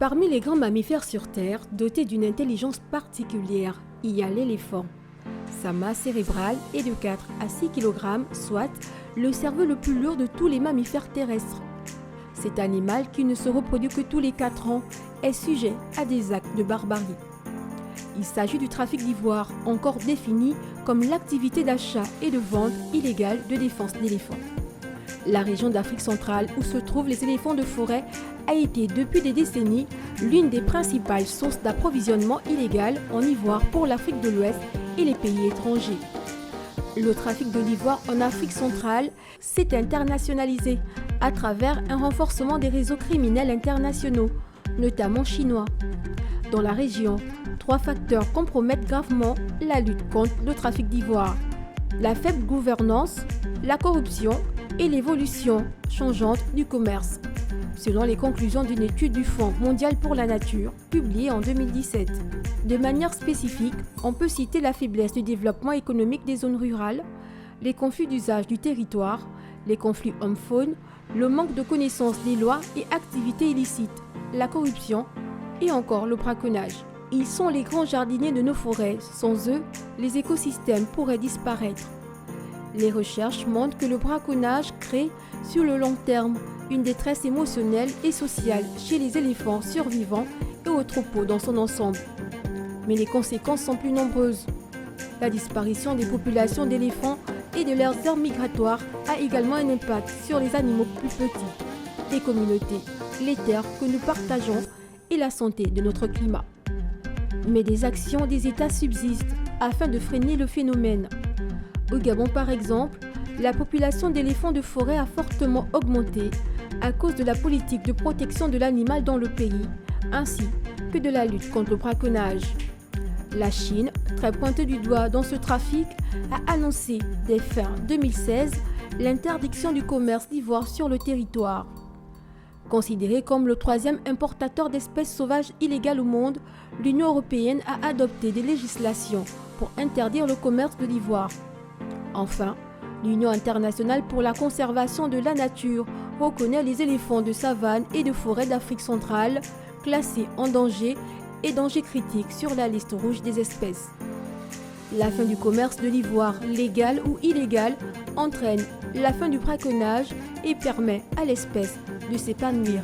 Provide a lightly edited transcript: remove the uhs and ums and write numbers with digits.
Parmi les grands mammifères sur Terre, dotés d'une intelligence particulière, il y a l'éléphant. Sa masse cérébrale est de 4 à 6 kg, soit le cerveau le plus lourd de tous les mammifères terrestres. Cet animal, qui ne se reproduit que tous les 4 ans, est sujet à des actes de barbarie. Il s'agit du trafic d'ivoire, encore défini comme l'activité d'achat et de vente illégale de défense d'éléphants. La région d'Afrique centrale où se trouvent les éléphants de forêt a été depuis des décennies l'une des principales sources d'approvisionnement illégal en ivoire pour l'Afrique de l'Ouest et les pays étrangers. Le trafic de l'ivoire en Afrique centrale s'est internationalisé à travers un renforcement des réseaux criminels internationaux, notamment chinois. Dans la région, 3 facteurs compromettent gravement la lutte contre le trafic d'ivoire: la faible gouvernance, la corruption et l'évolution changeante du commerce, selon les conclusions d'une étude du Fonds mondial pour la nature publiée en 2017. De manière spécifique, on peut citer la faiblesse du développement économique des zones rurales, les conflits d'usage du territoire, les conflits hommes-faune, le manque de connaissance des lois et activités illicites, la corruption et encore le braconnage. Ils sont les grands jardiniers de nos forêts. Sans eux, les écosystèmes pourraient disparaître. Les recherches montrent que le braconnage crée, sur le long terme, une détresse émotionnelle et sociale chez les éléphants survivants et au troupeau dans son ensemble. Mais les conséquences sont plus nombreuses. La disparition des populations d'éléphants et de leurs aires migratoires a également un impact sur les animaux plus petits, les communautés, les terres que nous partageons et la santé de notre climat. Mais des actions des États subsistent afin de freiner le phénomène. Au Gabon par exemple, la population d'éléphants de forêt a fortement augmenté à cause de la politique de protection de l'animal dans le pays, ainsi que de la lutte contre le braconnage. La Chine, très pointée du doigt dans ce trafic, a annoncé dès fin 2016 l'interdiction du commerce d'ivoire sur le territoire. Considérée comme le 3e importateur d'espèces sauvages illégales au monde, l'Union européenne a adopté des législations pour interdire le commerce de l'ivoire. Enfin, l'Union internationale pour la conservation de la nature reconnaît les éléphants de savane et de forêt d'Afrique centrale classés en danger et danger critique sur la liste rouge des espèces. La fin du commerce de l'ivoire, légal ou illégal, entraîne la fin du braconnage et permet à l'espèce de s'épanouir.